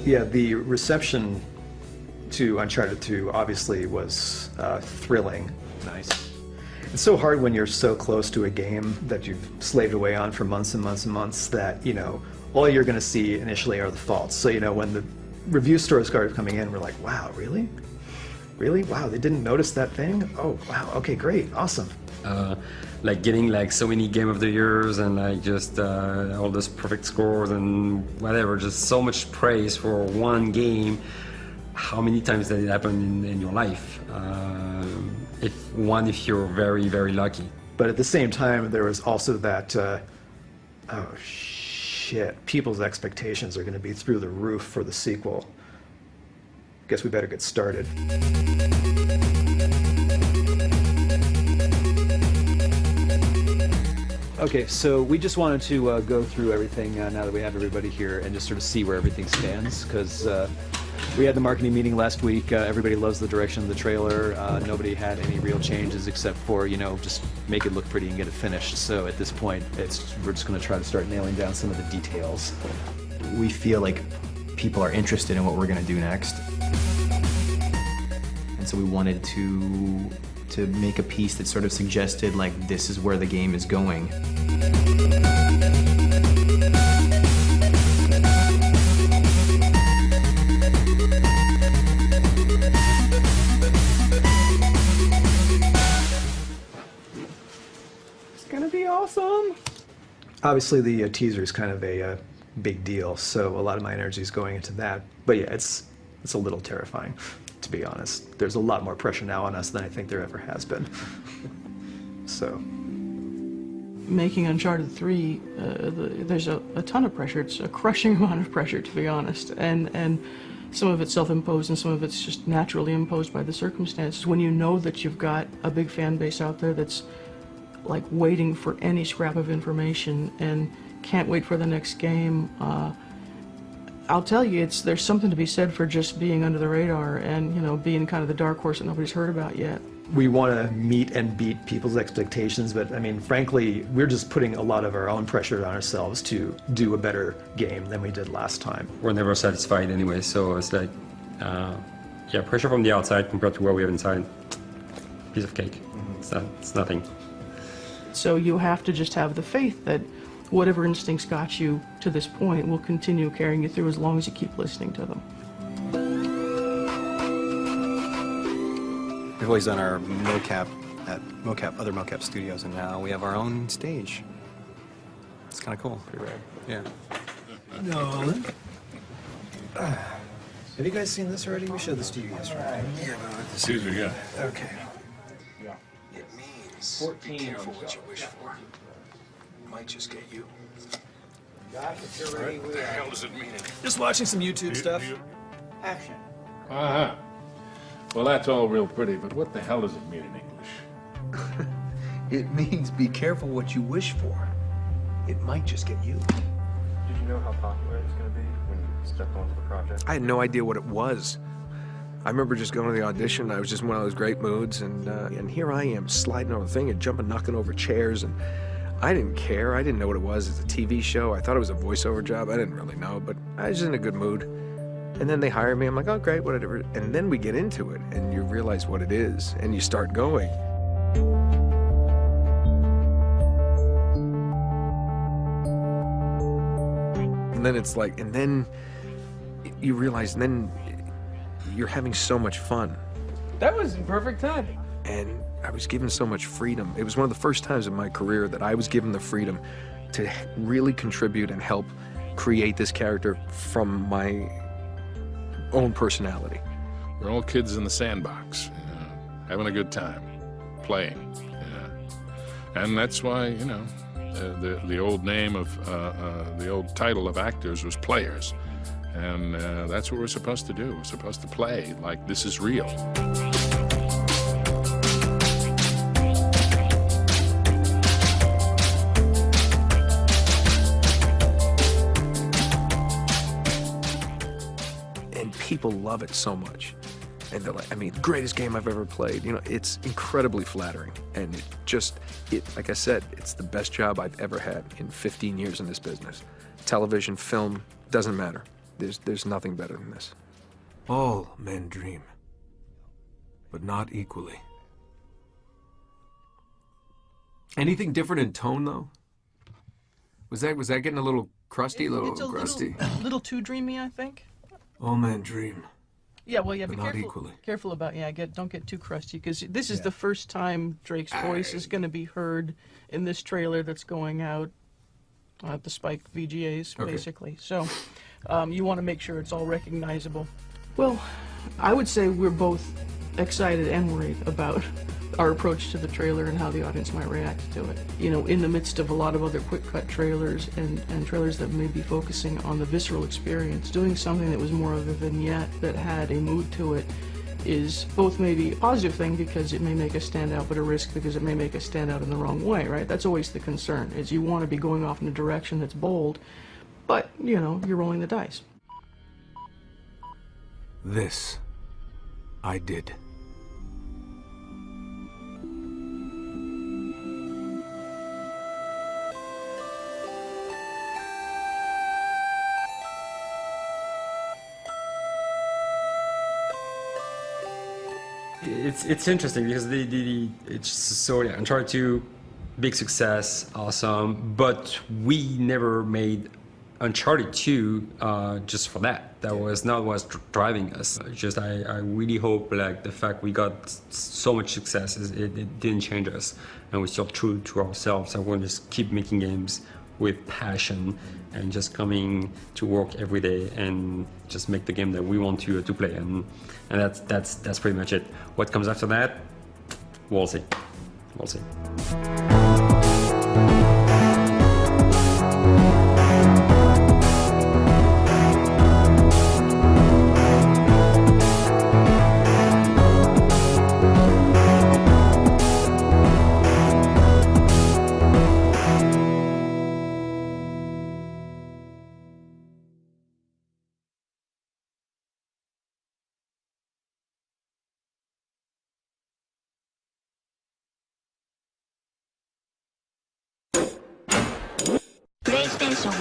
Yeah, the reception to Uncharted 2 obviously was thrilling. Nice. It's so hard when you're so close to a game that you've slaved away on for months and months and months that, you know, all you're going to see initially are the faults. So, you know, when the review stores started coming in, we're like, wow, really? Really? Wow, they didn't notice that thing? Oh, wow, okay, great, awesome. Like getting like so many Game of the Years and like just all those perfect scores and whatever, just so much praise for one game. How many times did it happen in your life? If you're very, very lucky. But at the same time, there was also that, oh shit, people's expectations are going to be through the roof for the sequel. Guess we better get started. Okay, so we just wanted to go through everything now that we have everybody here and just sort of see where everything stands, because we had the marketing meeting last week. Everybody loves the direction of the trailer. Nobody had any real changes except for, you know, just make it look pretty and get it finished. So at this point, we're just going to try to start nailing down some of the details. We feel like people are interested in what we're going to do next. And so we wanted to make a piece that sort of suggested, like, this is where the game is going. It's gonna be awesome! Obviously, the teaser is kind of a big deal, so a lot of my energy is going into that. But yeah, it's a little terrifying, to be honest. There's a lot more pressure now on us than I think there ever has been. So. Making Uncharted 3, there's a ton of pressure. It's a crushing amount of pressure, to be honest. And some of it's self-imposed and some of it's just naturally imposed by the circumstances. When you know that you've got a big fan base out there that's like waiting for any scrap of information and can't wait for the next game, I'll tell you, there's something to be said for just being under the radar and, you know, being kind of the dark horse that nobody's heard about yet. We want to meet and beat people's expectations, but I mean, frankly, we're just putting a lot of our own pressure on ourselves to do a better game than we did last time. We're never satisfied anyway, so it's like, yeah, pressure from the outside compared to what we have inside. Piece of cake. It's nothing. So you have to just have the faith that whatever instincts got you to this point will continue carrying you through as long as you keep listening to them. We've always done our mocap at other mocap studios, and now we have our own stage. It's kind of cool. Pretty rad. Yeah. Nolan? Have you guys seen this already? We showed this to you yesterday. Yeah, but Caesar, yeah. Okay. It means 14. Be careful what you wish for. It might just get you. What the hell does it mean? Just watching some YouTube stuff. Action. Uh-huh. Well, that's all real pretty, but what the hell does it mean in English? It means be careful what you wish for. It might just get you. Did you know how popular it was going to be when you stepped onto the project? I had no idea what it was. I remember just going to the audition. I was just in one of those great moods, and here I am sliding over the thing and jumping, knocking over chairs, and I didn't care. I didn't know what it was. It's a TV show. I thought it was a voiceover job. I didn't really know, but I was in a good mood. And then they hire me. I'm like, oh, great, whatever. And then we get into it, and you realize what it is, and you start going. And then it's like, and then you realize, and then you're having so much fun. That was in perfect timing. And I was given so much freedom. It was one of the first times in my career that I was given the freedom to really contribute and help create this character from my own personality. We're all kids in the sandbox, having a good time, playing. Yeah. And that's why, you know, the old name of, the old title of actors was players. And that's what we're supposed to do. We're supposed to play like this is real. And people love it so much. And they're like, I mean, greatest game I've ever played. You know, it's incredibly flattering. And like I said, it's the best job I've ever had in 15 years in this business. Television, film, doesn't matter. There's nothing better than this. All men dream, but not equally. Anything different in tone, though? Was that getting a little crusty, It's a crusty? little too dreamy, I think. All men dream. Yeah, well, yeah, but be not careful. equally. Careful about don't get too crusty, because this is the first time Drake's voice is going to be heard in this trailer that's going out at the spiked VGAs, basically. So you want to make sure it's all recognizable. Well, I would say we're both excited and worried about our approach to the trailer and how the audience might react to it. You know, in the midst of a lot of other quick-cut trailers and trailers that may be focusing on the visceral experience, doing something that was more of a vignette that had a mood to it is both maybe a positive thing because it may make us stand out, but a risk because it may make us stand out in the wrong way, right? That's always the concern, is you want to be going off in a direction that's bold, but, you know, you're rolling the dice. This I did. It's interesting because it's so yeah, Uncharted 2, big success, awesome, but we never made Uncharted 2 just for that. That was not what's driving us. Just I really hope like the fact we got so much success it didn't change us, and we're still true to ourselves. I want to just keep making games with passion and just coming to work every day and just make the game that we want to play, and that's pretty much it. What comes after that, we'll see. We'll see. PlayStation